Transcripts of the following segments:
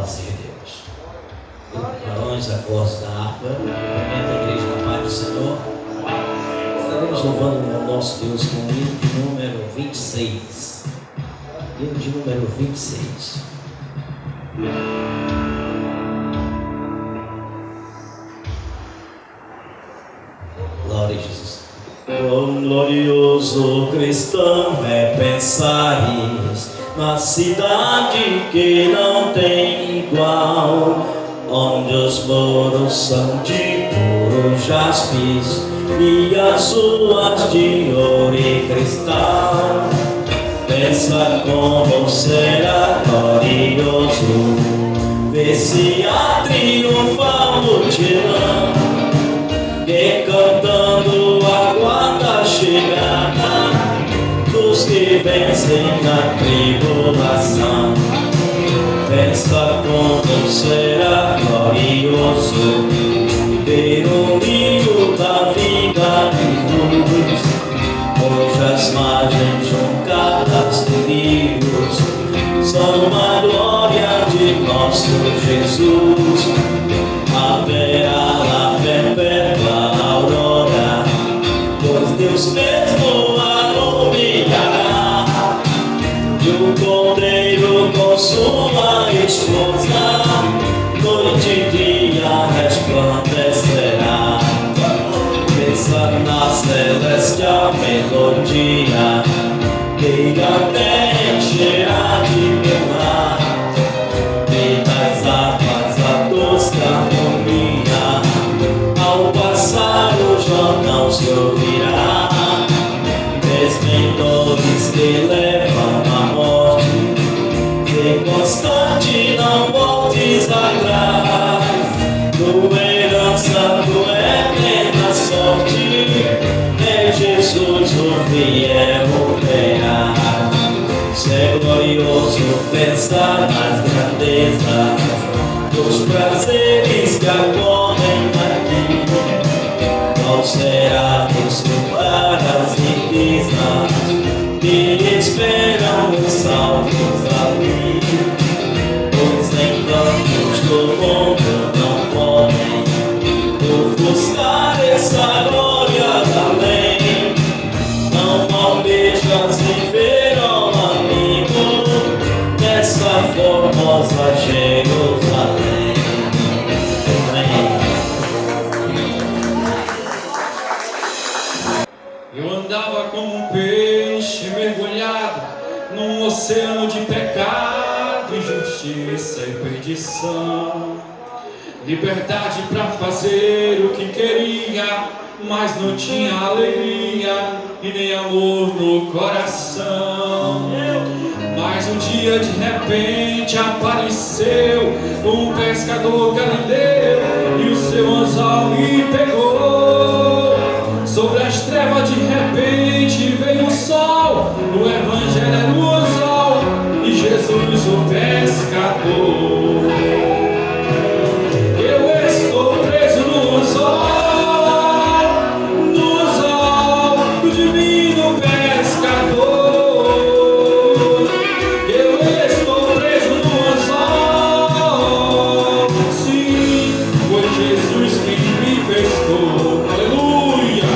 fazer, Deus. Barões, acordes da harpa, cumprimenta a igreja na paz do Senhor. Estaremos louvando o nosso Deus com o hino de número 26. Hino de número 26. Glória a Jesus. Quão glorioso cristão é pensares na cidade que não tem igual, onde os muros são de puro jaspis e as ruas de ouro e cristal. Pensa como será glorioso ver se a triunfal multidão que cantando aguarda a chegada dos que vencem na tribulação. Pensa como será glorioso ver o rio da vida de luz, cujas margens juncadas de rios são a glória de nosso Jesus. Haverá lá perpétua aurora, pois Deus mesmo a iluminará, e o cordeiro com sua esposa noite e dia resplandecerá. Pensa na celestial melodia que a terra encherá de meu mar, e das águas a tosca harmonia ao passar o Jordão se ouvirá. Mesmo em dores que levam à morte, ser constante, não voltes atrás. Tua herança, tua eterna sorte, é Jesus o fiel operar. Se é glorioso pensar nas grandezas dos prazeres que acordem aqui, qual será desculpar as riquezas que esperam os salvos ali, pois nem campos do mundo não podem ofuscar essa glória da lei. Não almejas viver, ó amigo, nessa formosa Jerusalém. Eu andava como um peixe mergulhado num oceano de pecado, injustiça e perdição. Liberdade para fazer o que queria, mas não tinha alegria e nem amor no coração. Mas um dia de repente apareceu um pescador galileu e o seu anzol me pegou. Sobre as trevas de repente veio o sol, o evangelho era o anzol e Jesus o pescador. Eu estou preso no anzol do divino pescador. Eu estou preso no anzol, sim, foi Jesus quem me pescou. Aleluia!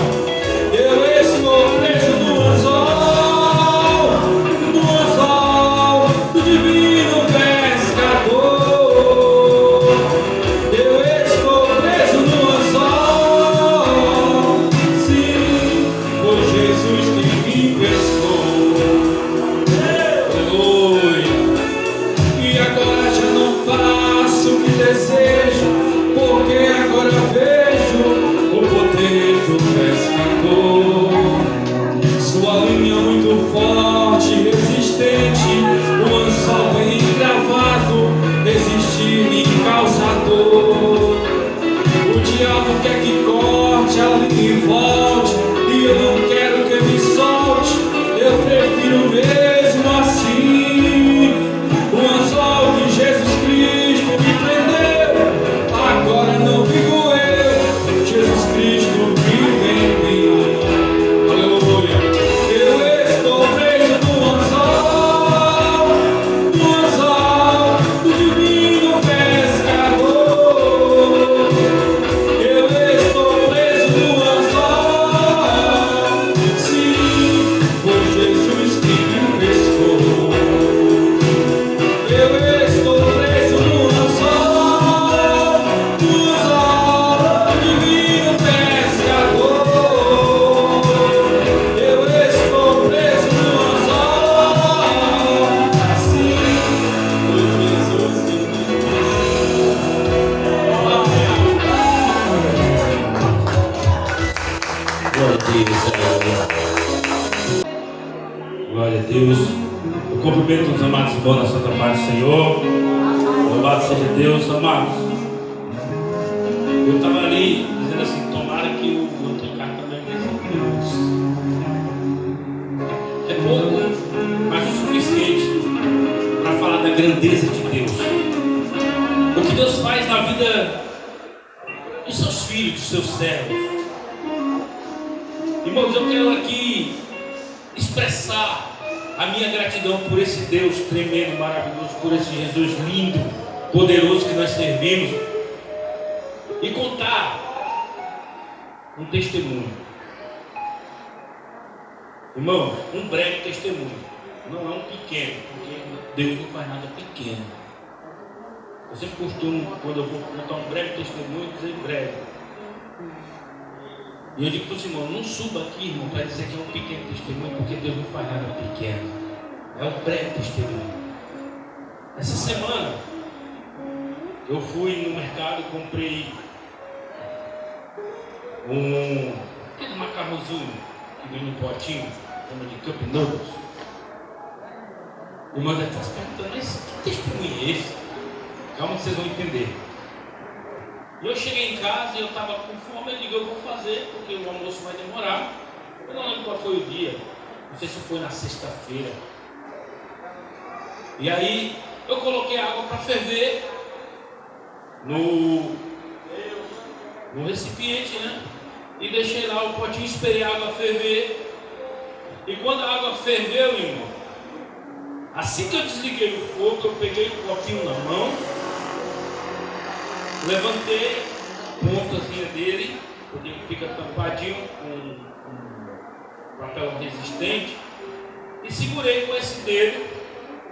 Eu estou preso no anzol do divino pescador. Eu estou preso no anzol, sim, foi Jesus quem me pescou. Aleluia! E agora já não faço o que desejo, porque agora vejo o poder do pescador. Sua linha muito forte e resistente, o anzol bem encravado, resistir em causador. O diabo quer que corte a linha e volte, e eu não quero que me solte, eu prefiro mesmo assim. O anzol de Jesus Cristo me prendeu, agora não vivo eu, Jesus Cristo vive em mim. Aleluia! Eu estou preso no anzol do divino Senhor. Louvado seja Deus, amados. Eu estava ali dizendo assim, tomara que o outro cara também receba Deus. É pouco, mas o suficiente para falar da grandeza de Deus. O que Deus faz na vida dos seus filhos, dos seus servos. Irmãos, eu quero aqui expressar a minha gratidão por esse Deus tremendo, maravilhoso, por esse Jesus lindo, poderoso que nós servimos, e contar um testemunho. Irmãos, um breve testemunho, não é um pequeno, porque Deus não faz nada pequeno. Eu sempre costumo, quando eu vou contar um breve testemunho, dizer breve. E eu digo para os irmãos, não suba aqui, irmão, para dizer que é um pequeno testemunho, porque Deus não faz nada pequeno. É um breve testemunho. Essa semana, eu fui no mercado e comprei aquele macarrãozinho que vem no potinho, chama de Cup Noodles. O irmão deve estar se perguntando, mas que testemunho é esse? Calma que vocês vão entender. E eu cheguei em casa e eu estava com fome, eu digo, eu vou fazer, porque o almoço vai demorar. Eu não lembro qual foi o dia, não sei se foi na sexta-feira. E aí eu coloquei a água para ferver no recipiente, né? E deixei lá o potinho, esperei a água ferver. E quando a água ferveu, irmão, assim que eu desliguei o fogo, eu peguei o copinho na mão, levantei a pontazinha dele, porque ele fica tampadinho com papel resistente, e segurei com esse dedo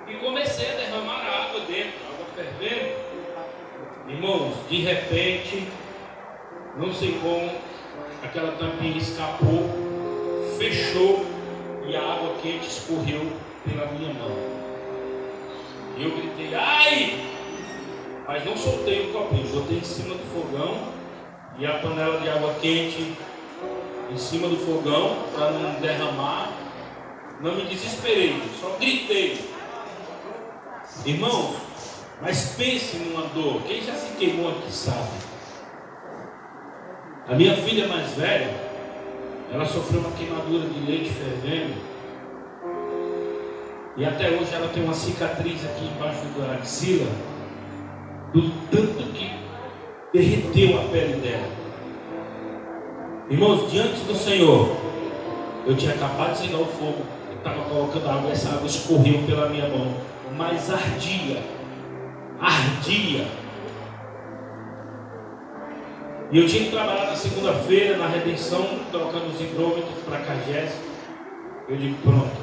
e comecei a derramar a água dentro, a água fervendo. Irmãos, de repente, não sei como, aquela tampinha escapou, fechou e a água quente escorreu pela minha mão. E eu gritei, ai! Mas não soltei o copinho, botei em cima do fogão e a panela de água quente em cima do fogão para não derramar. Não me desesperei, só gritei. Irmão, mas pense numa dor. Quem já se queimou aqui sabe. A minha filha mais velha, ela sofreu uma queimadura de leite fervendo. E até hoje ela tem uma cicatriz aqui embaixo da axila, do tanto que derreteu a pele dela. Irmãos, diante do Senhor, eu tinha acabado de desligar o fogo, eu estava colocando água, e essa água escorreu pela minha mão, mas ardia. E eu tinha que trabalhar na segunda-feira, na redenção, trocando os hidrômetros para a Cagés. Eu digo, pronto.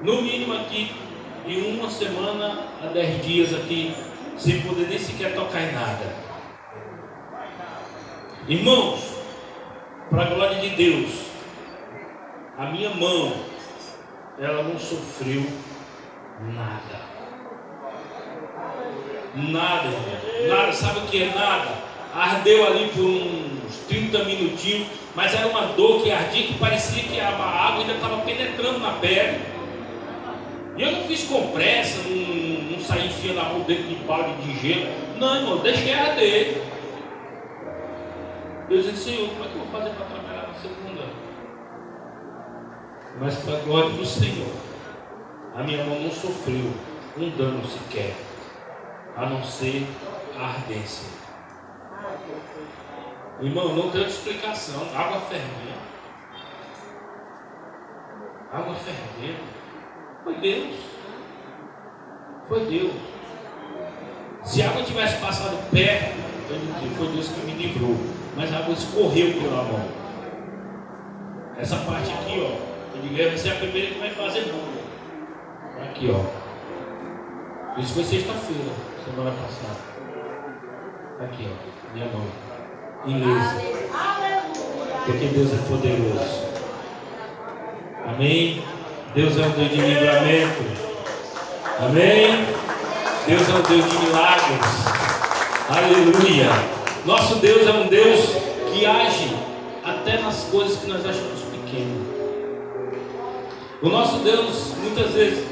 No mínimo aqui, de 1 semana a 10 dias aqui, sem poder nem sequer tocar em nada. Irmãos, para a glória de Deus, a minha mão, ela não sofreu nada. Nada, irmão. Nada, sabe o que é nada? Ardeu ali por uns 30 minutinhos, mas era uma dor que ardia, que parecia que a água ainda estava penetrando na pele. E eu não fiz com pressa, não saí enfiando a mão dentro de balde de gelo. Não, irmão, deixei arder. Deus disse, Senhor, como é que eu vou fazer para trabalhar na segunda? Mas para a glória do Senhor, a minha mão não sofreu um dano sequer, a não ser a ardência. Irmão, não tem outra explicação. Água fervendo. Água fervendo. Foi Deus. Foi Deus. Se a água tivesse passado perto, eu não digo, foi Deus que me livrou. Mas a água escorreu pela mão. Essa parte aqui, ó, eu digo, vai ser a primeira que vai fazer bom. Aqui, ó. Isso foi sexta-feira, semana passada. Aqui, ó, minha mão. Ilesa. Porque Deus é poderoso. Amém? Deus é um Deus de livramento. Amém? Deus é um Deus de milagres. Aleluia. Nosso Deus é um Deus que age até nas coisas que nós achamos pequenas. O nosso Deus, muitas vezes,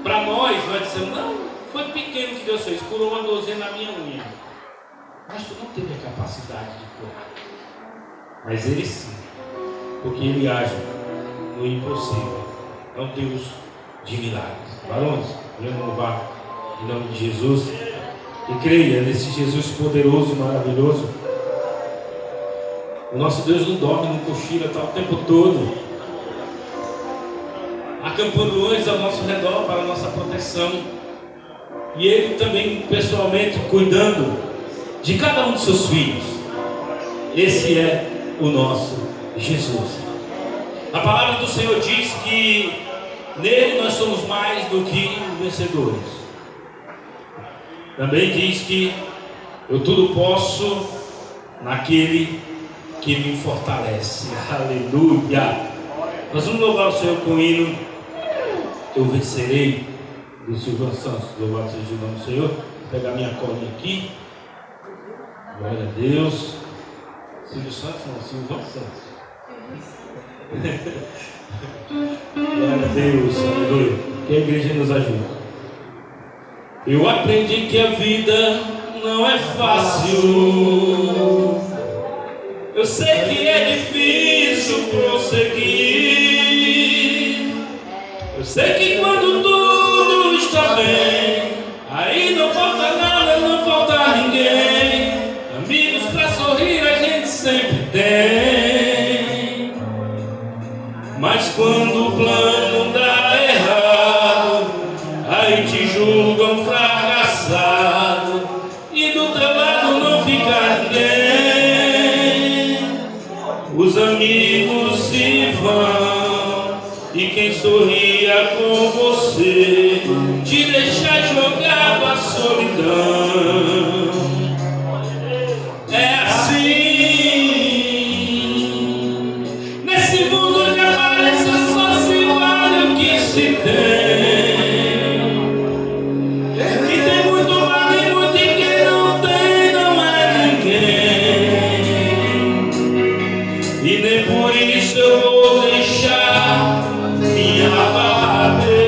Para nós dizemos, não, foi pequeno que Deus fez, curou uma dozena na minha unha. Mas tu não teve a capacidade de curar. Mas Ele sim, porque Ele age no impossível. É um Deus de milagres. Varões, vamos louvar em nome de Jesus. E creia nesse Jesus poderoso e maravilhoso. O nosso Deus não dorme, não cochila, está o tempo todo acampando anjos ao nosso redor para a nossa proteção. E Ele também pessoalmente cuidando de cada um de seus filhos. Esse é o nosso Jesus. A palavra do Senhor diz que nele nós somos mais do que vencedores. Também diz que eu tudo posso naquele que me fortalece. Aleluia! Nós vamos louvar o Senhor com o hino Eu Vencerei, do Silvio Santos. Louvado seja o nome do Senhor. Vou pegar minha colinha aqui. Glória a Deus. Silvio Santos não, Silvio Santos. Glória a Deus, aleluia. Que a igreja nos ajude. Eu aprendi que a vida não é fácil. Eu sei que é difícil prosseguir. Eu sei que quando tudo está bem, aí não falta nada, não falta ninguém. Amigos pra sorrir a gente sempre tem. Mas quando o plano dá errado, aí te julgam fracassado, e do teu lado não fica ninguém. Os amigos se vão, e quem sorria com você te deixa jogado à solidão. É assim, nesse mundo onde aparece só se vale o que se tem. Que tem muito vale muito e quem não tem não é ninguém. E nem por isso eu vou deixar minha barra arder.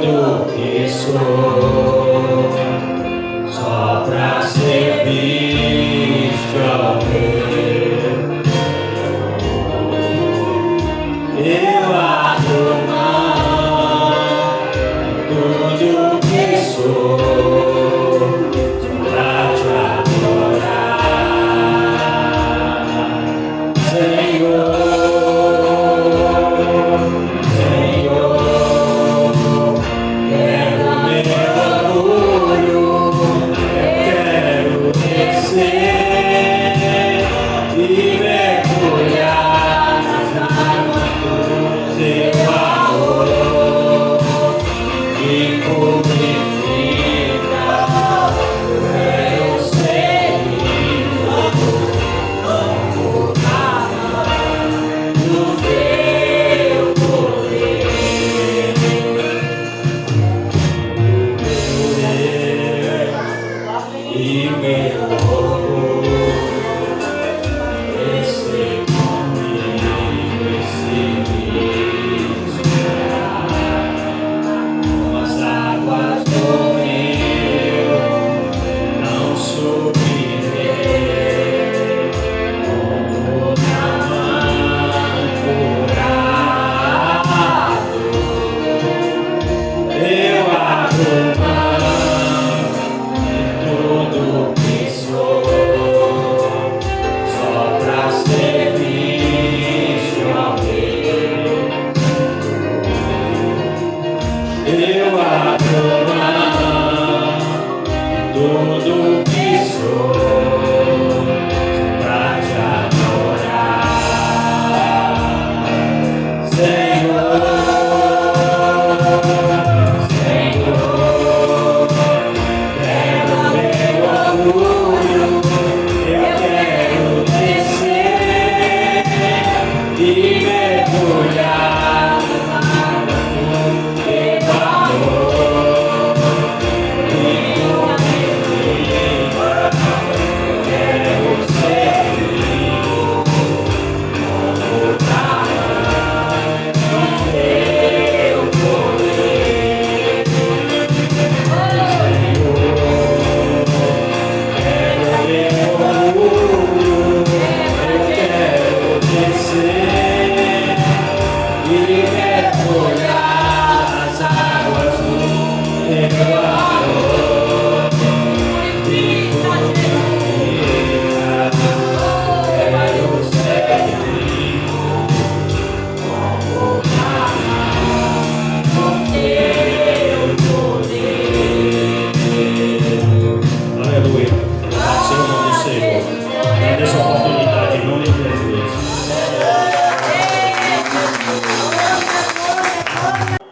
tudo que sou, só pra servir ao meu. Eu abro mão de tudo que sou, pra te adorar, Senhor.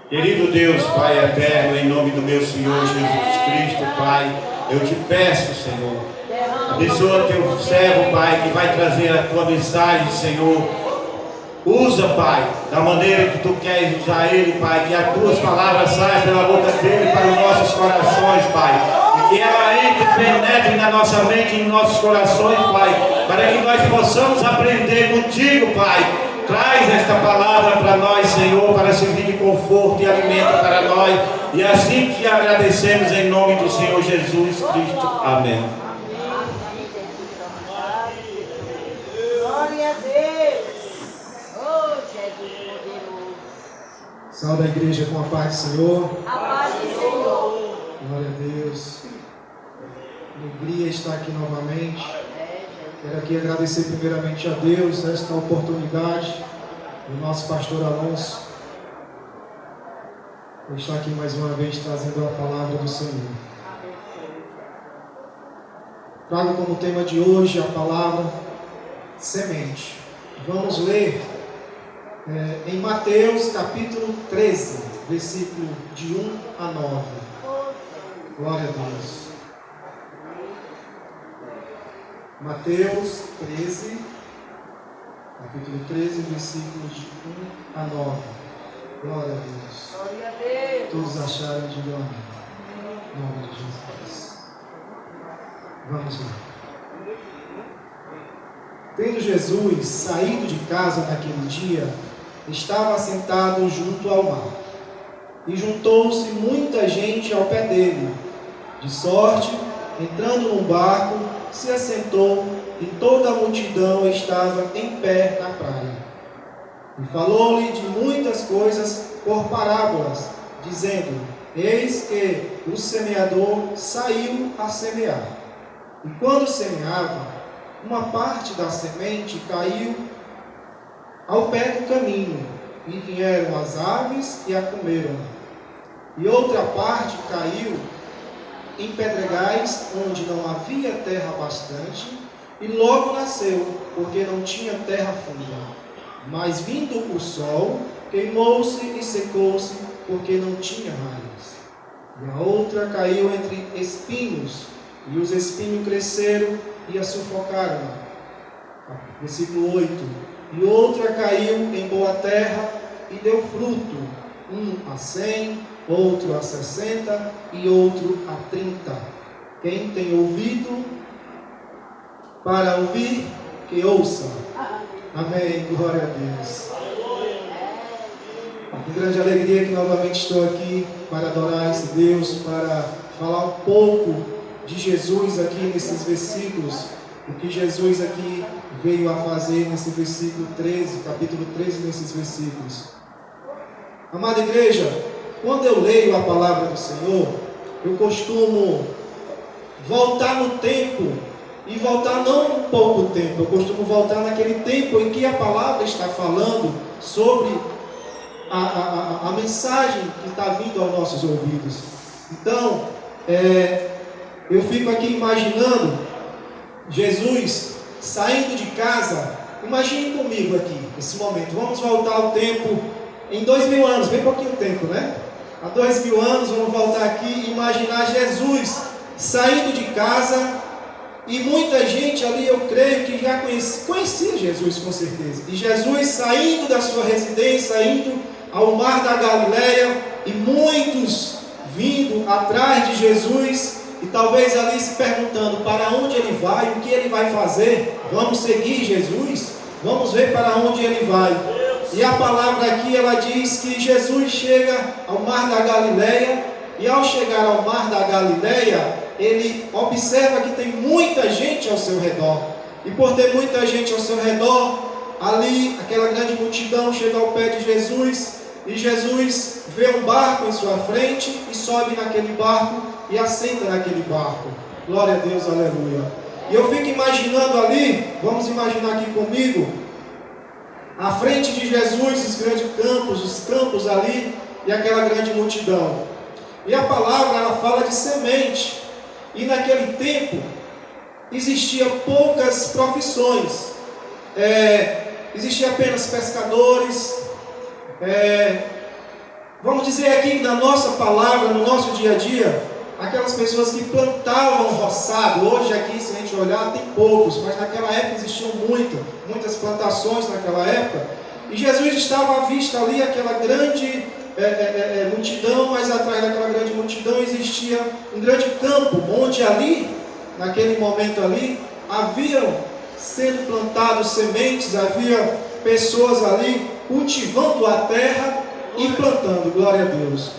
Querido Deus, Pai eterno, em nome do meu Senhor Jesus Cristo, Pai, eu te peço, Senhor, abençoa teu servo, Pai, que vai trazer a tua mensagem, Senhor. Usa, Pai, da maneira que tu queres usar ele, Pai, que as tuas palavras saiam pela boca dele para os nossos corações, Pai, e que ela entre, penetre na nossa mente e em nossos corações, Pai, para que nós possamos aprender contigo, Pai. Traz esta palavra para nós, Senhor, para servir de conforto e alimento para nós. E assim te agradecemos em nome do Senhor Jesus Cristo. Amém. Glória a Deus. Oh, Jesus poderoso. Salve a igreja com a paz do Senhor. A paz do Senhor. Glória a Deus. Alegria estar aqui novamente. Quero aqui agradecer primeiramente a Deus esta oportunidade do nosso pastor Alonso por estar aqui mais uma vez trazendo a palavra do Senhor. Trago como tema de hoje a palavra semente. Vamos ler em Mateus capítulo 13, versículo de 1 a 9. Glória a Deus. Mateus 13, capítulo 13, versículos de 1 a 9. Glória a Deus. Glória a Deus. Todos acharam, digam amém. Em nome de Jesus. Vamos lá. Tendo Jesus saído de casa naquele dia, estava sentado junto ao mar. E juntou-se muita gente ao pé dele. De sorte, entrando num barco, se assentou e toda a multidão estava em pé na praia. E falou-lhe de muitas coisas por parábolas, dizendo: Eis que o semeador saiu a semear. E quando semeava, uma parte da semente caiu ao pé do caminho, e vieram as aves e a comeram. E outra parte caiu em pedregais, onde não havia terra bastante, e logo nasceu, porque não tinha terra funda. Mas vindo o sol, queimou-se e secou-se, porque não tinha raiz. E a outra caiu entre espinhos, e os espinhos cresceram e a sufocaram. Versículo 8. E outra caiu em boa terra e deu fruto, um a 100, outro a 60 e outro a 30. Quem tem ouvido para ouvir, que ouça. Amém. Glória a Deus. Com grande alegria que novamente estou aqui para adorar esse Deus, para falar um pouco de Jesus aqui nesses versículos, o que Jesus aqui veio a fazer nesse versículo 13, capítulo 13, nesses versículos. Amada igreja, quando eu leio a palavra do Senhor, eu costumo voltar no tempo, e voltar não um pouco tempo, eu costumo voltar naquele tempo em que a palavra está falando sobre a mensagem que está vindo aos nossos ouvidos. Então, eu fico aqui imaginando Jesus saindo de casa. Imagine comigo aqui, nesse momento. Vamos voltar ao tempo, em 2000 anos, bem pouquinho tempo, né? Há 2000 anos, vamos voltar aqui e imaginar Jesus saindo de casa. E muita gente ali, eu creio que já conhecia Jesus com certeza. E Jesus saindo da sua residência, indo ao mar da Galileia, e muitos vindo atrás de Jesus, e talvez ali se perguntando para onde ele vai, o que ele vai fazer. Vamos seguir Jesus? Vamos ver para onde ele vai. E a palavra aqui, ela diz que Jesus chega ao mar da Galileia, e ao chegar ao mar da Galileia, ele observa que tem muita gente ao seu redor. E por ter muita gente ao seu redor, ali aquela grande multidão chega ao pé de Jesus, e Jesus vê um barco em sua frente e sobe naquele barco e assenta naquele barco. Glória a Deus, aleluia. E eu fico imaginando ali, vamos imaginar aqui comigo, à frente de Jesus os grandes campos, os campos ali, e aquela grande multidão. E a palavra, ela fala de semente. E naquele tempo existia poucas profissões, existia apenas pescadores, vamos dizer aqui na nossa palavra, no nosso dia a dia, aquelas pessoas que plantavam roçado. Hoje aqui, se a gente olhar, tem poucos, mas naquela época existiam muitas plantações naquela época. E Jesus estava à vista ali, aquela grande multidão, mas atrás daquela grande multidão existia um grande campo, onde ali, naquele momento ali, haviam sendo plantados sementes, havia pessoas ali cultivando a terra e plantando. Glória a Deus.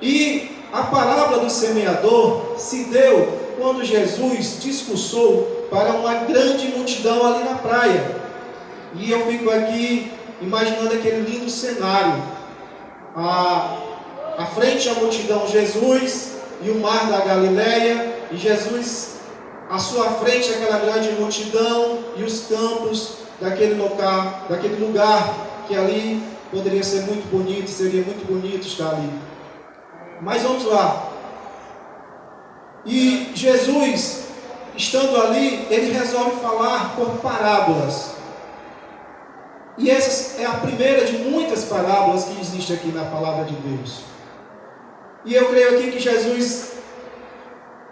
E a parábola do semeador se deu quando Jesus discursou para uma grande multidão ali na praia. E eu fico aqui imaginando aquele lindo cenário. À frente a multidão, Jesus e o mar da Galileia, e Jesus à sua frente aquela grande multidão e os campos daquele lugar que ali poderia ser muito bonito, seria muito bonito estar ali. Mas vamos lá. E Jesus, estando ali, ele resolve falar por parábolas. E essa é a primeira de muitas parábolas que existe aqui na palavra de Deus. E eu creio aqui que Jesus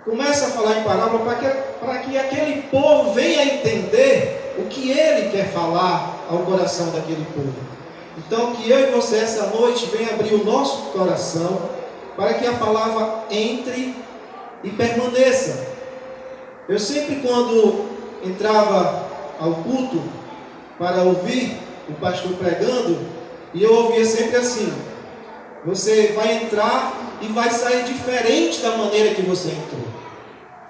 começa a falar em parábola para que aquele povo venha entender o que ele quer falar ao coração daquele povo. Então, que eu e você essa noite venha abrir o nosso coração para que a palavra entre e permaneça. Eu sempre, quando entrava ao culto para ouvir o pastor pregando, e eu ouvia sempre assim: Você vai entrar e vai sair diferente da maneira que você entrou.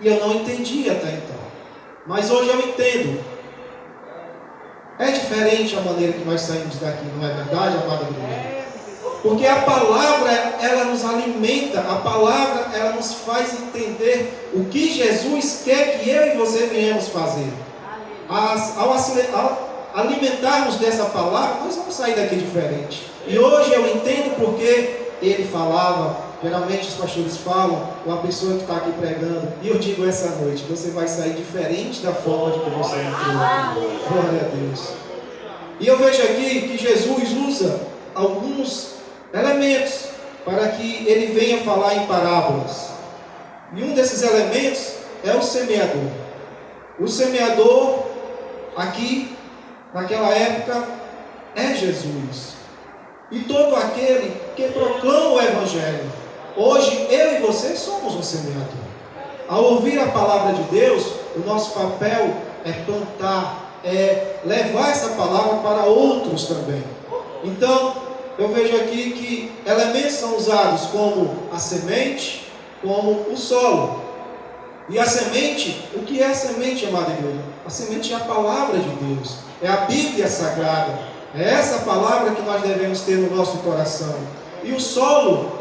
E eu não entendi até então. Mas hoje eu entendo. É diferente a maneira que nós saímos daqui, não é verdade, amada igreja? Porque a palavra, ela nos alimenta, a palavra, ela nos faz entender o que Jesus quer que eu e você venhamos fazer. Ao alimentarmos dessa palavra, nós vamos sair daqui diferente. E hoje eu entendo porque ele falava, geralmente os pastores falam, ou a pessoa que está aqui pregando, e eu digo essa noite, você vai sair diferente da forma de que você entrou. Glória a Deus. E eu vejo aqui que Jesus usa alguns elementos para que ele venha falar em parábolas. E um desses elementos é o semeador. O semeador, aqui, naquela época, é Jesus. E todo aquele que proclama o Evangelho. Hoje, eu e você somos um semeador. Ao ouvir a palavra de Deus, o nosso papel é plantar, é levar essa palavra para outros também. Então, eu vejo aqui que elementos são usados como a semente, como o solo. E a semente, o que é a semente, amada igreja? A semente é a palavra de Deus, é a Bíblia Sagrada. É essa palavra que nós devemos ter no nosso coração. E o solo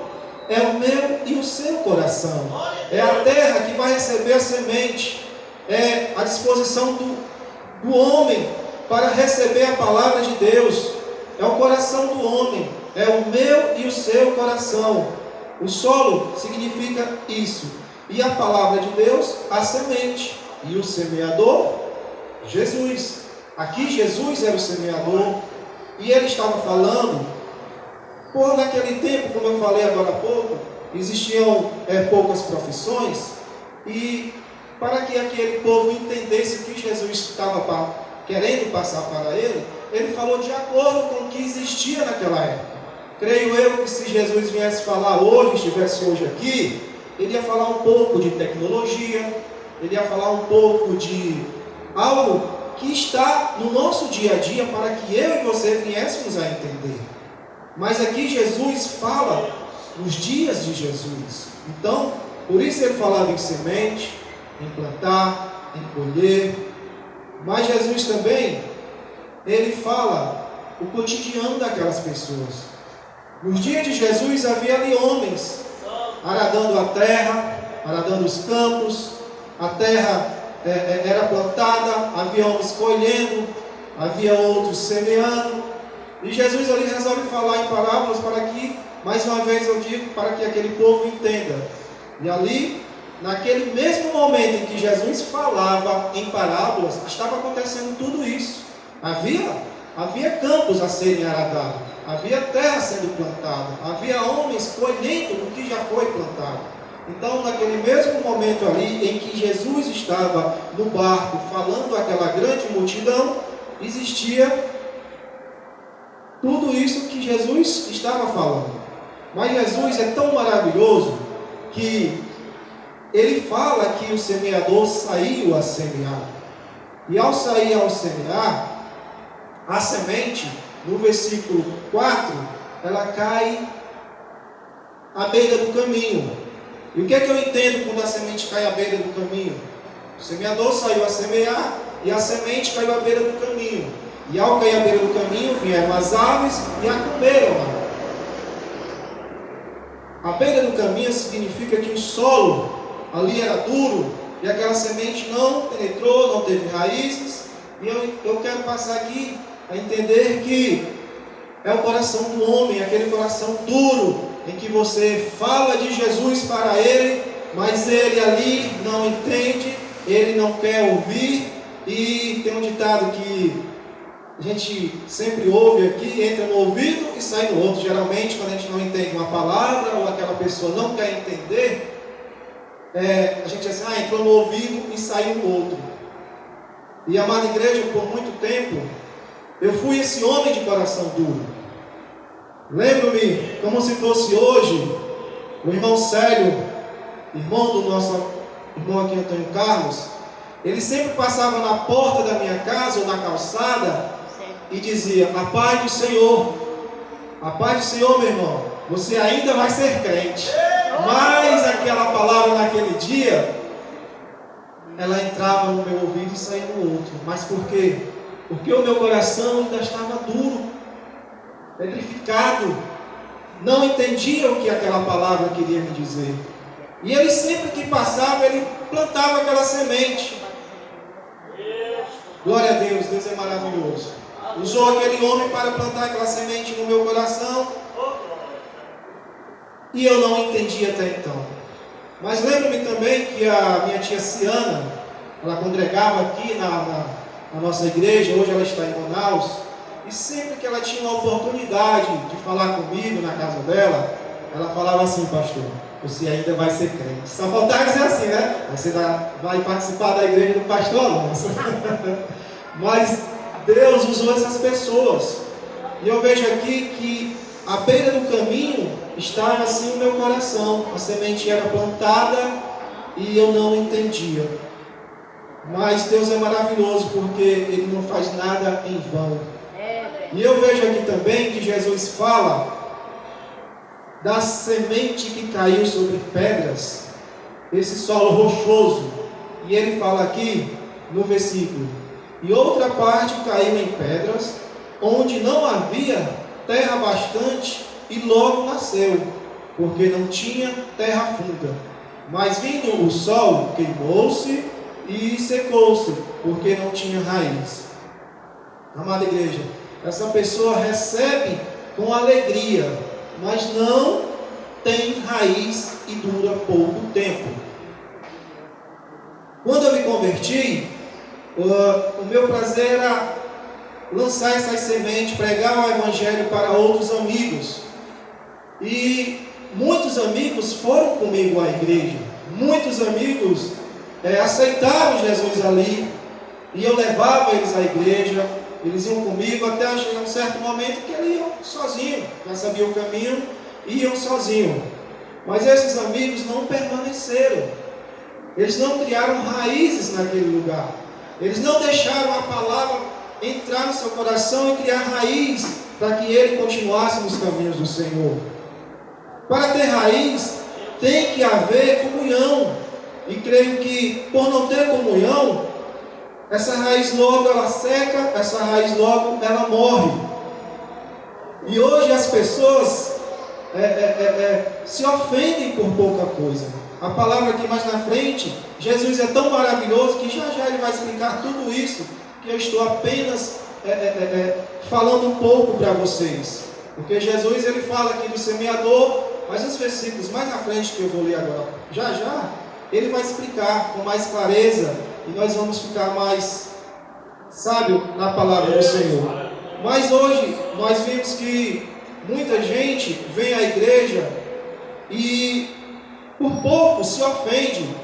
é o meu e o seu coração. É a terra que vai receber a semente. É a disposição do homem para receber a palavra de Deus. É o coração do homem. É o meu e o seu coração. O solo significa isso. E a palavra de Deus, a semente. E o semeador, Jesus. Aqui Jesus era o semeador. E ele estava falando, por naquele tempo, como eu falei agora há pouco, existiam poucas profissões, e para que aquele povo entendesse o que Jesus estava querendo passar para ele, ele falou de acordo com o que existia naquela época. Creio eu que se Jesus viesse falar hoje, estivesse hoje aqui, ele ia falar um pouco de tecnologia, ele ia falar um pouco de algo que está no nosso dia a dia para que eu e você viéssemos a entender. Mas aqui Jesus fala nos dias de Jesus. Então, por isso ele falava em semente, em plantar, em colher. Mas Jesus também, ele fala o cotidiano daquelas pessoas. Nos dias de Jesus havia ali homens aradando a terra, aradando os campos, a terra era plantada, havia homens colhendo, havia outros semeando, e Jesus ali resolve falar em parábolas para que, mais uma vez eu digo, para que aquele povo entenda. E ali, naquele mesmo momento em que Jesus falava em parábolas, estava acontecendo tudo isso. Havia campos a serem aradados, havia terra sendo plantada, havia homens colhendo o que já foi plantado. Então, naquele mesmo momento ali em que Jesus estava no barco falando àquela grande multidão, existia tudo isso que Jesus estava falando. Mas Jesus é tão maravilhoso que ele fala que o semeador saiu a semear. E ao sair ao semear, a semente, no versículo 4, ela cai à beira do caminho. E o que é que eu entendo quando a semente cai à beira do caminho? O semeador saiu a semear e a semente caiu à beira do caminho. E ao cair à beira do caminho, vieram as aves e a comeram. A beira do caminho significa que o solo ali era duro e aquela semente não penetrou, não teve raízes. E eu quero passar aqui a entender que é o coração do homem, aquele coração duro, em que você fala de Jesus para ele, mas ele ali não entende, ele não quer ouvir. E tem um ditado que a gente sempre ouve aqui, entra no ouvido e sai no outro. Geralmente, quando a gente não entende uma palavra, ou aquela pessoa não quer entender, a gente diz assim, entrou no ouvido e saiu no outro. E, amada igreja, por muito tempo, eu fui esse homem de coração duro. Lembro-me, como se fosse hoje, o irmão Célio, irmão do nosso irmão aqui, Antônio Carlos, ele sempre passava na porta da minha casa ou na calçada e dizia, a paz do Senhor, meu irmão. você ainda vai ser crente. Mas aquela palavra naquele dia, ela entrava no meu ouvido e saía no outro. Mas por quê? Porque o meu coração ainda estava duro, petrificado, não entendia o que aquela palavra queria me dizer. E ele sempre que passava, ele plantava aquela semente. Glória a Deus, Deus é maravilhoso. Usou aquele homem para plantar aquela semente no meu coração. E eu não entendi até então. Mas lembro-me também que a minha tia Ciana, ela congregava aqui na nossa igreja, hoje ela está em Manaus, e sempre que ela tinha uma oportunidade de falar comigo na casa dela, ela falava assim: pastor, você ainda vai ser crente. Só faltava dizer assim, né? Você vai participar da igreja do pastor Alonso. Mas Deus usou essas pessoas. E eu vejo aqui que à beira do caminho estava assim o meu coração. A semente era plantada e eu não entendia. Mas Deus é maravilhoso, porque Ele não faz nada em vão. E eu vejo aqui também que Jesus fala da semente que caiu sobre pedras, esse solo rochoso. E Ele fala aqui no versículo: e outra parte caiu em pedras, onde não havia terra bastante, e logo nasceu, porque não tinha terra funda. Mas vindo o sol, queimou-se e secou-se, porque não tinha raiz. Amada igreja, essa pessoa recebe com alegria, mas não tem raiz e dura pouco tempo. Quando eu me converti, o meu prazer era lançar essas sementes, pregar o evangelho para outros amigos. E muitos amigos foram comigo à igreja. Muitos amigos aceitaram Jesus ali. E eu levava eles à igreja. Eles iam comigo até chegar um certo momento que eles iam sozinhos. Já sabiam o caminho, iam sozinhos. Mas esses amigos não permaneceram. Eles não criaram raízes naquele lugar. Eles não deixaram a palavra entrar no seu coração e criar raiz para que ele continuasse nos caminhos do Senhor. Para ter raiz, tem que haver comunhão. E creio que por não ter comunhão, essa raiz logo ela seca, essa raiz logo ela morre. E hoje as pessoas se ofendem por pouca coisa. A palavra aqui mais na frente, Jesus é tão maravilhoso que já ele vai explicar tudo isso, que eu estou apenas falando um pouco para vocês. Porque Jesus ele fala aqui do semeador, mas os versículos mais na frente que eu vou ler agora, já ele vai explicar com mais clareza e nós vamos ficar mais sábio na palavra do Senhor. Mas hoje nós vimos que muita gente vem à igreja e por pouco se ofende.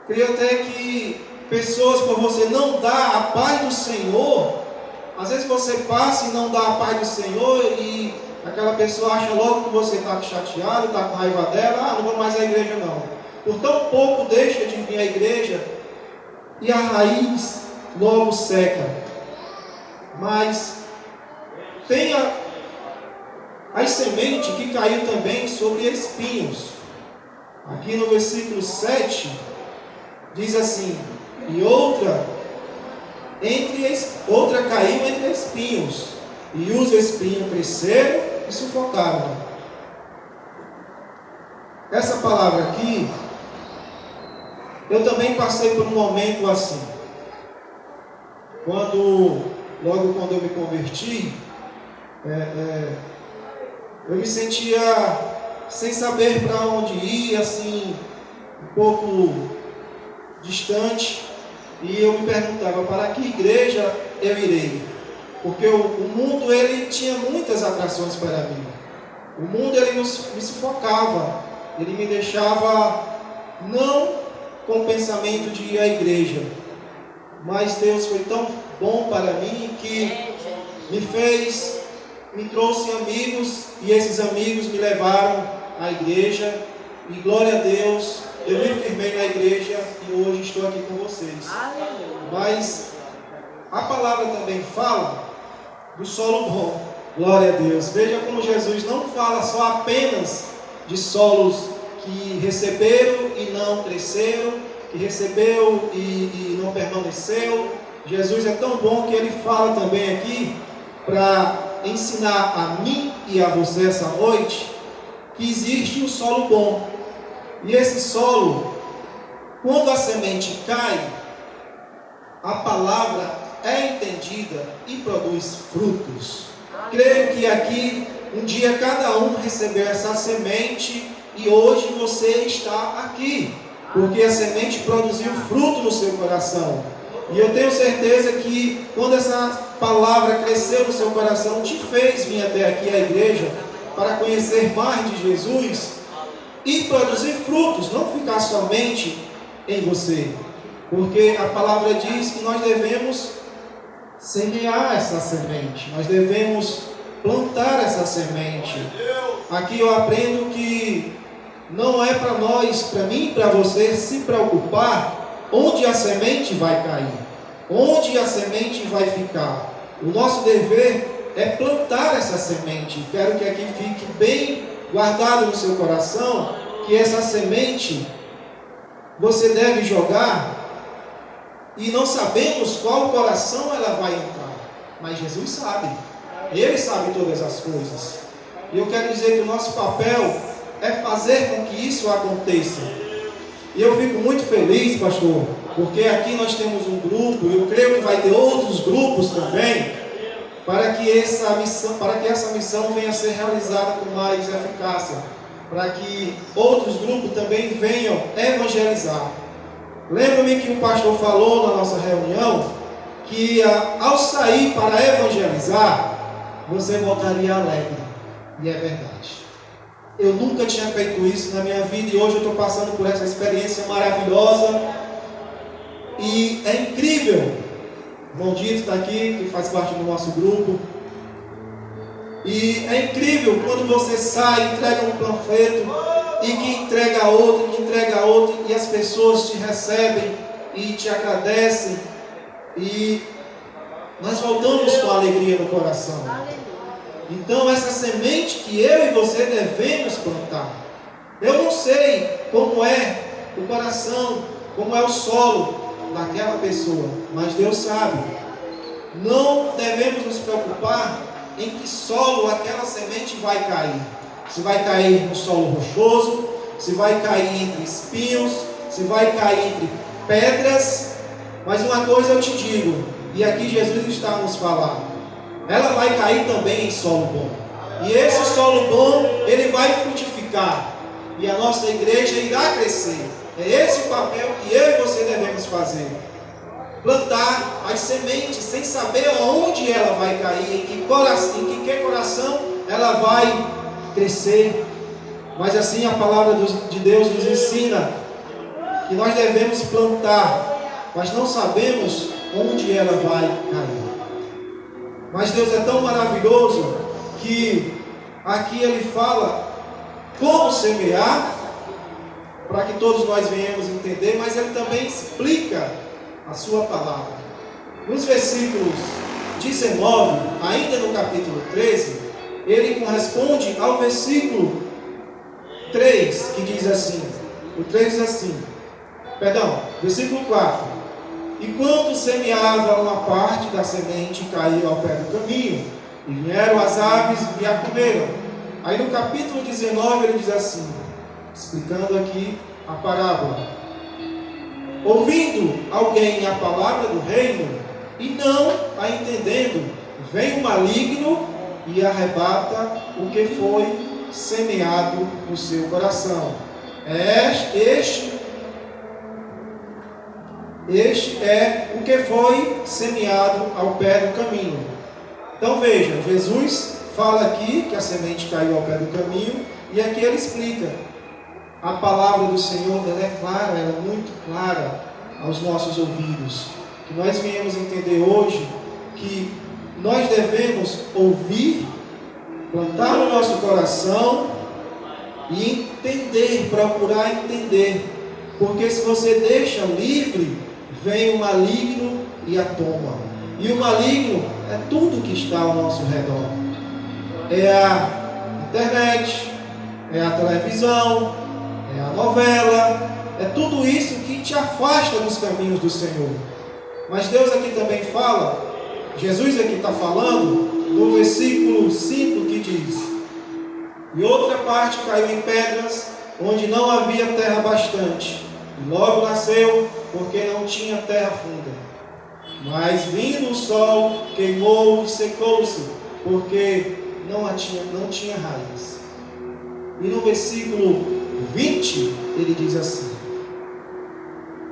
Creio até que pessoas, por você não dar a paz do Senhor, às vezes você passa e não dá a paz do Senhor e aquela pessoa acha logo que você está chateado, está com raiva dela, não vou mais à igreja não. Por tão pouco deixa de vir à igreja e a raiz logo seca. Mas tem as sementes que caiu também sobre espinhos. Aqui no versículo 7 diz assim: e outra caiu entre espinhos, e os espinhos cresceram e sufocaram. Essa palavra aqui, eu também passei por um momento assim. Logo quando eu me converti, eu me sentia sem saber para onde ir, assim, um pouco distante. E eu me perguntava, para que igreja eu irei? Porque o mundo ele tinha muitas atrações para mim. O mundo ele me sufocava, ele me deixava não com o pensamento de ir à igreja. Mas Deus foi tão bom para mim que me trouxe amigos, e esses amigos me levaram à igreja, e glória a Deus, eu me firmei na igreja e hoje estou aqui com vocês. Mas a palavra também fala do solo bom. Glória a Deus. Veja como Jesus não fala só apenas de solos que receberam e não cresceram, que recebeu e não permaneceu. Jesus é tão bom que ele fala também aqui para ensinar a mim e a você essa noite que existe um solo bom. E esse solo, quando a semente cai, a palavra é entendida e produz frutos. Creio que aqui um dia cada um recebeu essa semente e hoje você está aqui, porque a semente produziu fruto no seu coração. E eu tenho certeza que quando essa palavra cresceu no seu coração, te fez vir até aqui à igreja para conhecer mais de Jesus e produzir frutos, não ficar somente em você. Porque a palavra diz que nós devemos semear essa semente, nós devemos plantar essa semente. Aqui eu aprendo que não é para nós, para mim e para você se preocupar onde a semente vai cair, onde a semente vai ficar. O nosso dever é plantar essa semente. Quero que aqui fique bem guardado no seu coração que essa semente você deve jogar e não sabemos qual coração ela vai entrar, mas Jesus sabe, Ele sabe todas as coisas. E eu quero dizer que o nosso papel é fazer com que isso aconteça. E eu fico muito feliz, pastor, porque aqui nós temos um grupo, e eu creio que vai ter outros grupos também, para que essa missão venha a ser realizada com mais eficácia, para que outros grupos também venham evangelizar. Lembra-me que o pastor falou na nossa reunião que ao sair para evangelizar, você voltaria alegre. E é verdade. Eu nunca tinha feito isso na minha vida e hoje eu estou passando por essa experiência maravilhosa. E é incrível. O irmão Dito está aqui, que faz parte do nosso grupo. E é incrível quando você sai, entrega um panfleto e que entrega a outro, que entrega a outro, e as pessoas te recebem e te agradecem, e nós voltamos com alegria no coração. Então essa semente que eu e você devemos plantar. Eu não sei como é o coração, como é o solo daquela pessoa, mas Deus sabe. Não devemos nos preocupar em que solo aquela semente vai cair. Se vai cair no solo rochoso, se vai cair entre espinhos, se vai cair entre pedras. Mas uma coisa eu te digo, e aqui Jesus está nos falando, ela vai cair também em solo bom. E esse solo bom, ele vai frutificar. E a nossa igreja irá crescer. É esse o papel que eu e você devemos fazer. Plantar as sementes sem saber aonde ela vai cair, em que coração ela vai crescer. Mas assim a palavra de Deus nos ensina que nós devemos plantar, mas não sabemos onde ela vai cair. Mas Deus é tão maravilhoso que aqui Ele fala como semear, para que todos nós venhamos entender, mas Ele também explica a sua palavra. Nos versículos 19, ainda no capítulo 13, Ele corresponde ao versículo 3, que diz assim, o 3 diz assim, versículo 4. E quando semeava, uma parte da semente caiu ao pé do caminho, e vieram as aves e a comeram. Aí no capítulo 19 ele diz assim, explicando aqui a parábola: ouvindo alguém a palavra do reino, e não a entendendo, vem o maligno e arrebata o que foi semeado no seu coração. Este é o que foi semeado ao pé do caminho. Então veja, Jesus fala aqui que a semente caiu ao pé do caminho, e aqui ele explica. A palavra do Senhor, ela é clara, ela é muito clara aos nossos ouvidos. Que nós viemos entender hoje que nós devemos ouvir, plantar no nosso coração e entender, procurar entender. Porque se você deixa livre, vem o maligno e a toma. E o maligno é tudo que está ao nosso redor. é a internet, é a televisão, é a novela, é tudo isso que te afasta dos caminhos do Senhor. Mas Deus aqui também fala, Jesus aqui está falando, no versículo 5 que diz: e outra parte caiu em pedras, onde não havia terra bastante, e logo nasceu, porque não tinha terra funda. Mas vindo o sol, queimou e secou-se, porque não tinha raiz. E no versículo 20, ele diz assim: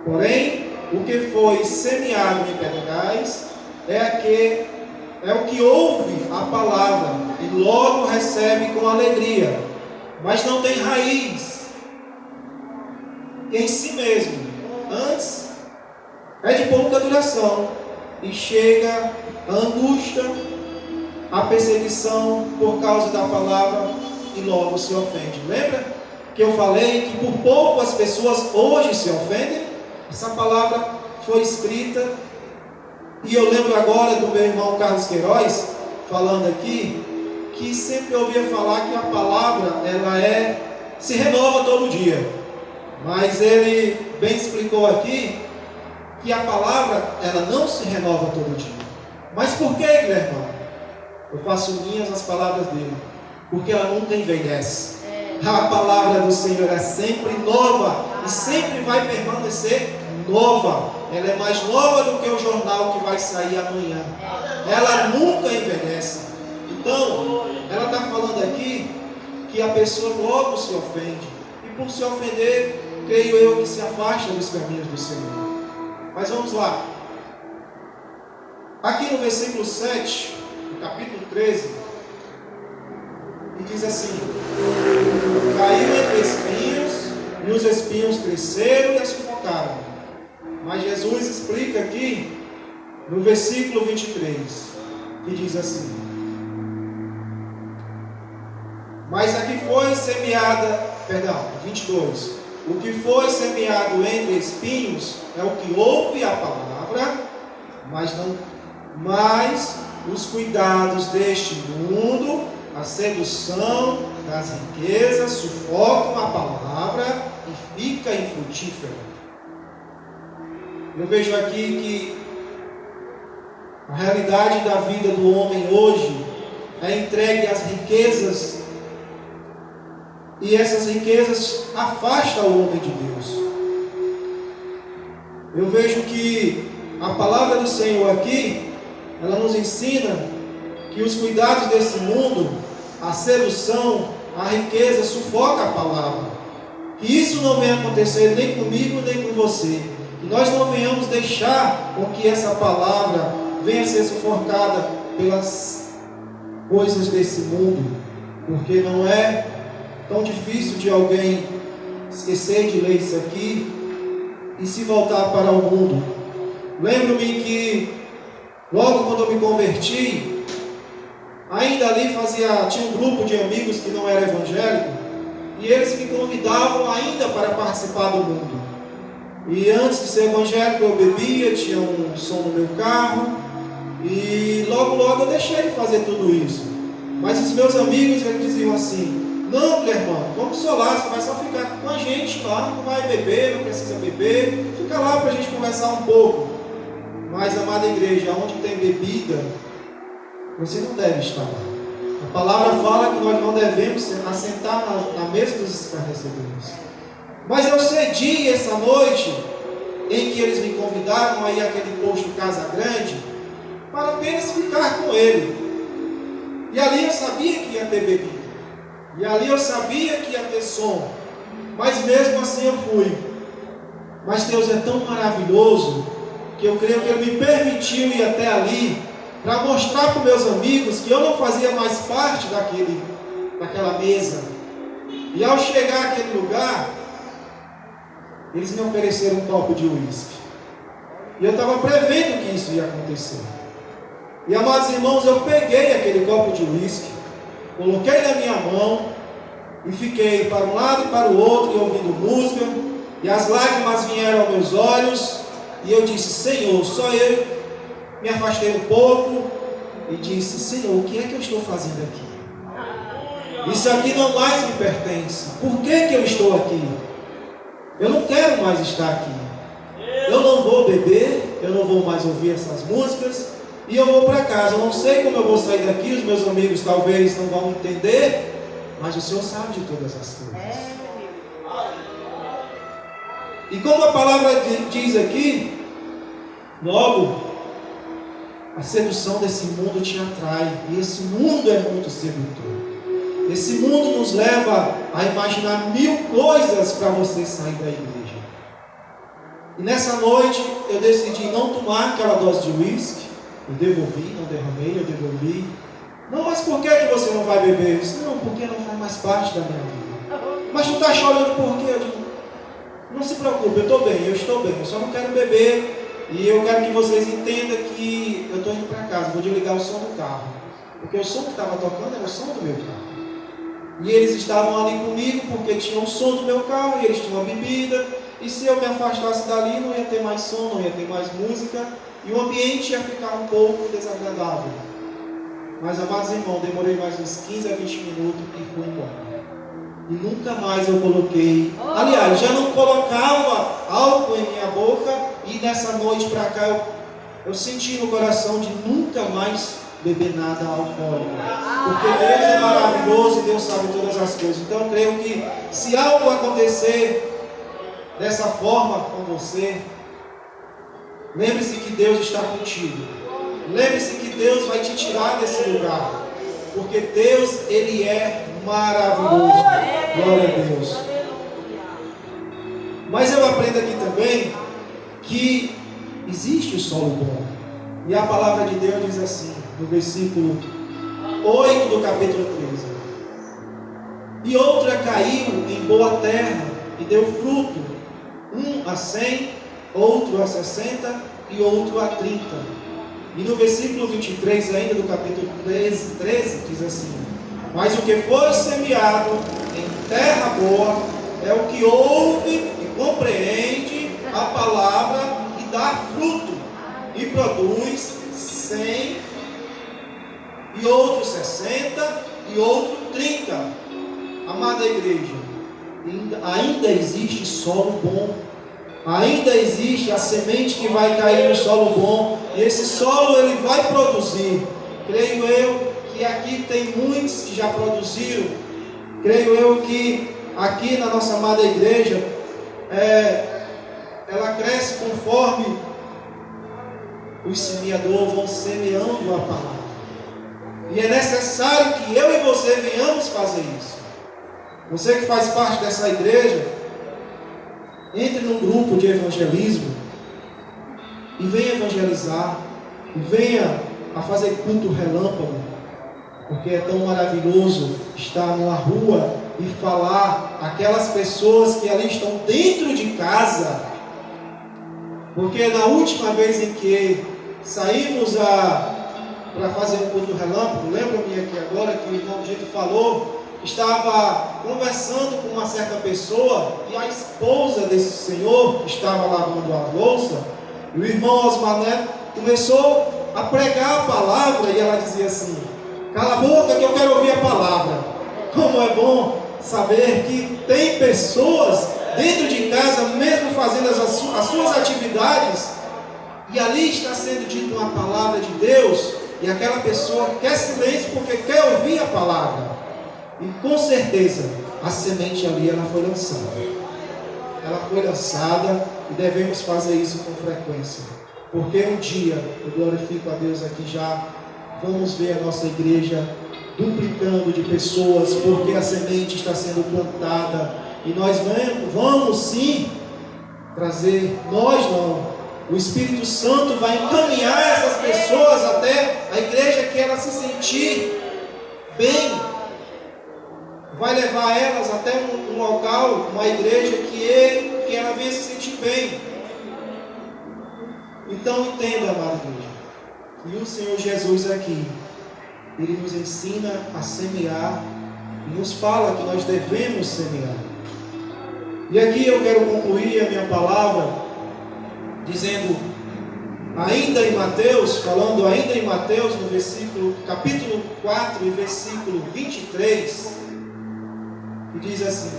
porém, o que foi semeado em pedregais é o que ouve a palavra e logo recebe com alegria, mas não tem raiz em si mesmo. Antes, é de pouca duração e chega a angústia, a perseguição por causa da palavra e logo se ofende. Lembra que eu falei que por pouco as pessoas hoje se ofendem? Essa palavra foi escrita, e eu lembro agora do meu irmão Carlos Queiroz falando aqui, que sempre ouvia falar que a palavra se renova todo dia, mas ele bem explicou aqui que a palavra ela não se renova todo dia. Mas por que, Guilherme? Eu faço minhas as palavras dele, porque ela nunca envelhece. A palavra do Senhor é sempre nova e sempre vai permanecer nova. Ela é mais nova do que o jornal que vai sair amanhã. Ela nunca envelhece. Então, ela está falando aqui que a pessoa logo se ofende. E por se ofender, creio eu que se afasta dos caminhos do Senhor. Mas vamos lá. Aqui no versículo 7, no capítulo 13, e diz assim: caiu entre espinhos, e os espinhos cresceram e a sufocaram. Mas Jesus explica aqui no versículo 23, que diz assim: mas aqui foi semeada, 22, o que foi semeado entre espinhos é o que ouve a palavra, mas os cuidados deste mundo, a sedução das riquezas, sufocam a palavra e fica infrutífera. Eu vejo aqui que a realidade da vida do homem hoje é entregue às riquezas, e essas riquezas afastam o homem de Deus. Eu vejo que a palavra do Senhor aqui, ela nos ensina que os cuidados desse mundo, a sedução, a riqueza sufoca a palavra. Que isso não venha acontecer nem comigo nem com você. Que nós não venhamos deixar com que essa palavra venha a ser sufocada pelas coisas desse mundo, porque não é tão difícil de alguém esquecer de ler isso aqui e se voltar para o mundo. Lembro-me que logo quando eu me converti, ainda ali tinha um grupo de amigos que não era evangélico, e eles me convidavam ainda para participar do mundo. E antes de ser evangélico eu bebia, tinha um som no meu carro, e logo eu deixei de fazer tudo isso. Mas os meus amigos eles diziam assim: não, irmão, vamos solar, você vai só ficar com a gente lá, não vai beber, não precisa beber, fica lá para a gente conversar um pouco. Mas, amada igreja, onde tem bebida, você não deve estar lá. A palavra fala que nós não devemos assentar na mesa dos escarnecedores. Mas eu cedi essa noite em que eles me convidaram a ir àquele posto Casa Grande para apenas ficar com ele. E ali eu sabia que ia ter bebida. E ali eu sabia que ia ter som. Mas mesmo assim eu fui. Mas Deus é tão maravilhoso que eu creio que Ele me permitiu ir até ali para mostrar para os meus amigos que eu não fazia mais parte daquela mesa. E ao chegar àquele lugar, eles me ofereceram um copo de uísque. E eu estava prevendo que isso ia acontecer. E, amados irmãos, eu peguei aquele copo de uísque, coloquei na minha mão e fiquei para um lado e para o outro, e ouvindo música, e as lágrimas vieram aos meus olhos, e eu disse: Senhor, só eu me afastei um pouco e disse: Senhor, o que é que eu estou fazendo aqui? Isso aqui não mais me pertence. Por que eu estou aqui? Eu não quero mais estar aqui. Eu não vou beber, eu não vou mais ouvir essas músicas e eu vou para casa. Eu não sei como eu vou sair daqui, os meus amigos talvez não vão entender, mas o Senhor sabe de todas as coisas. E como a palavra diz aqui, logo, a sedução desse mundo te atrai. E esse mundo é muito sedutor. Esse mundo nos leva a imaginar 1000 coisas para você sair da igreja. E nessa noite eu decidi não tomar aquela dose de uísque. Eu devolvi, não derramei, eu devolvi. Não, mas por que você não vai beber? Eu disse, não, porque não faz mais parte da minha vida. Mas tu está chorando por quê? Eu digo, não se preocupe, eu estou bem, eu estou bem. Eu só não quero beber. E eu quero que vocês entendam que eu estou indo para casa. Vou desligar o som do carro. Porque o som que estava tocando era o som do meu carro. E eles estavam ali comigo porque tinham o som do meu carro e eles tinham a bebida. E se eu me afastasse dali, não ia ter mais som, não ia ter mais música. E o ambiente ia ficar um pouco desagradável. Mas, amados irmãos, demorei mais uns 15 a 20 minutos e fui embora. E nunca mais eu coloquei. Aliás, já não colocava álcool em minha boca. E nessa noite para cá eu senti no coração de nunca mais beber nada alcoólico. Porque Deus é maravilhoso e Deus sabe todas as coisas. Então eu creio que se algo acontecer dessa forma com você, lembre-se que Deus está contigo. Lembre-se que Deus vai te tirar desse lugar. Porque Deus, Ele é maravilhoso. Glória a Deus. Mas eu aprendo aqui também que existe o solo bom. E a palavra de Deus diz assim, no versículo 8 do capítulo 13. E outra caiu em boa terra e deu fruto, um a 100, outro a 60 e outro a 30. E no versículo 23 ainda do capítulo 13 diz assim: mas o que foi semeado em terra boa é o que ouve e compreende a palavra e dá fruto e produz 100 e outro 60 e outro 30. Amada igreja, ainda existe solo bom. Ainda existe a semente que vai cair no solo bom. E esse solo ele vai produzir. Creio eu que aqui tem muitos que já produziram. Creio eu que aqui na nossa amada igreja ela cresce conforme os semeadores vão semeando a palavra. E é necessário que eu e você venhamos fazer isso. Você que faz parte dessa igreja, entre num grupo de evangelismo e venha evangelizar, e venha a fazer culto relâmpago, porque é tão maravilhoso estar numa rua e falar aquelas pessoas que ali estão dentro de casa. Porque na última vez em que saímos para fazer um culto relâmpago, lembra-me aqui agora que o irmão Dito falou, estava conversando com uma certa pessoa e a esposa desse senhor estava lavando a louça, e o irmão Osmar Neto começou a pregar a palavra e ela dizia assim: cala a boca que eu quero ouvir a palavra. Como é bom saber que tem pessoas dentro de casa, mesmo fazendo as suas atividades, e ali está sendo dita uma palavra de Deus, e aquela pessoa quer silêncio porque quer ouvir a palavra. E com certeza a semente ali ela foi lançada. Ela foi lançada e devemos fazer isso com frequência. Porque um dia, eu glorifico a Deus aqui já, vamos ver a nossa igreja duplicando de pessoas, porque a semente está sendo plantada. E nós vamos sim trazer, nós não, o Espírito Santo vai encaminhar essas pessoas até a igreja que ela se sentir bem. Vai levar elas até um local, uma igreja que ela venha se sentir bem. Então entenda, amado igreja, e o Senhor Jesus aqui, Ele nos ensina a semear e nos fala que nós devemos semear. E aqui eu quero concluir a minha palavra dizendo, ainda em Mateus, falando ainda em Mateus, no capítulo 4 e versículo 23, que diz assim: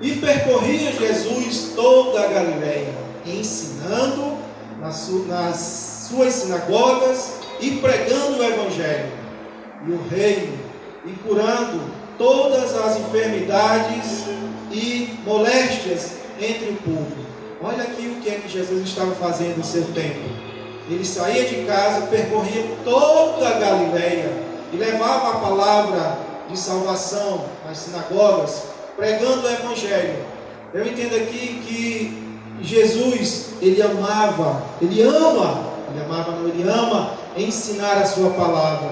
E percorria Jesus toda a Galileia, ensinando nas suas sinagogas e pregando o Evangelho e o reino, e curando todas as enfermidades e moléstias entre o povo. Olha aqui o que é que Jesus estava fazendo em seu tempo. Ele saía de casa, percorria toda a Galileia e levava a palavra de salvação nas sinagogas, pregando o Evangelho. Eu entendo aqui que Jesus, ele ama ensinar a sua palavra.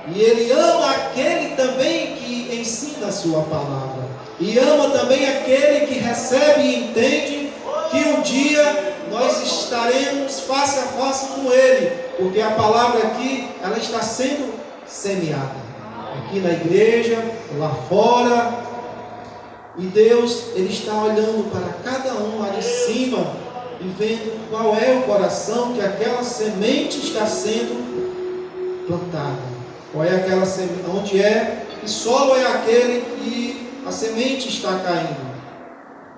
E ele ama aquele também que ensina a sua palavra. E ama também aquele que recebe e entende que um dia nós estaremos face a face com ele. Porque a palavra aqui, ela está sendo semeada. Aqui na igreja, lá fora. E Deus, ele está olhando para cada um lá de cima e vendo qual é o coração que aquela semente está sendo plantada. Qual é aquela semente, onde é, que solo é aquele que a semente está caindo.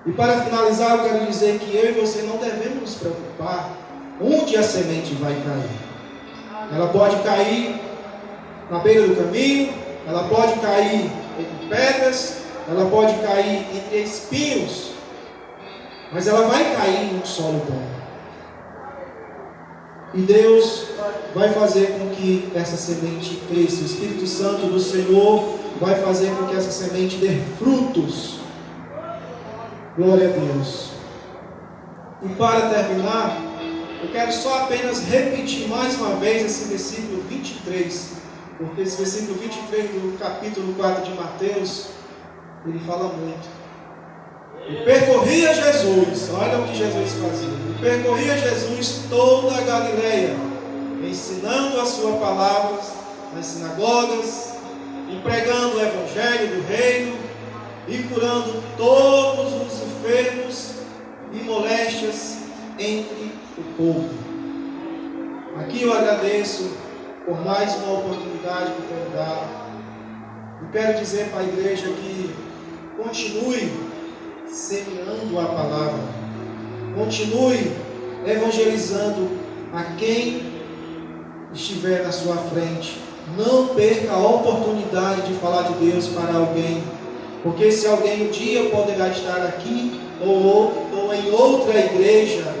E para finalizar, eu quero dizer que eu e você não devemos nos preocupar onde a semente vai cair. Ela pode cair na beira do caminho, ela pode cair entre pedras, ela pode cair entre espinhos, mas ela vai cair em um solo bom. E Deus vai fazer com que essa semente cresça. O Espírito Santo do Senhor vai fazer com que essa semente dê frutos. Glória a Deus. E para terminar, eu quero só apenas repetir mais uma vez esse versículo 23, porque esse versículo 23 do capítulo 4 de Mateus, ele fala muito. E percorria Jesus, olha o que Jesus fazia. E percorria Jesus toda a Galileia, ensinando a sua palavra nas sinagogas, e pregando o Evangelho do reino, e curando todos os enfermos e moléstias entre o povo. Aqui eu agradeço por mais uma oportunidade que foi dada. E quero dizer para a igreja que continue semeando a palavra, continue evangelizando a quem estiver na sua frente. Não perca a oportunidade de falar de Deus para alguém, porque se alguém um dia poderá estar aqui ou em outra igreja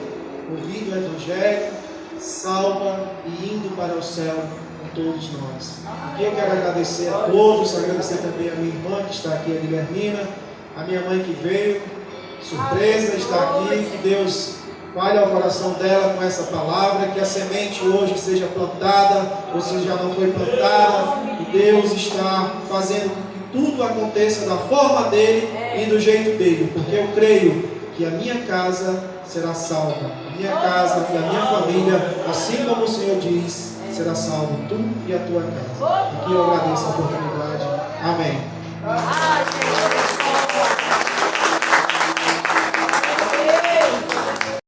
ouvindo o Evangelho, salva e indo para o céu com todos nós. Aqui eu quero agradecer a todos, agradecer também a minha irmã que está aqui, a Guilhermina, a minha mãe que veio, surpresa, está aqui. Que Deus fale ao coração dela com essa palavra, que a semente hoje seja plantada, ou se já não foi plantada, e Deus está fazendo com que tudo aconteça da forma dele e do jeito dele, porque eu creio que a minha casa será salva, a minha casa e a minha família, assim como o Senhor diz, será salvo, tu e a tua casa. Aqui eu agradeço a oportunidade. Amém.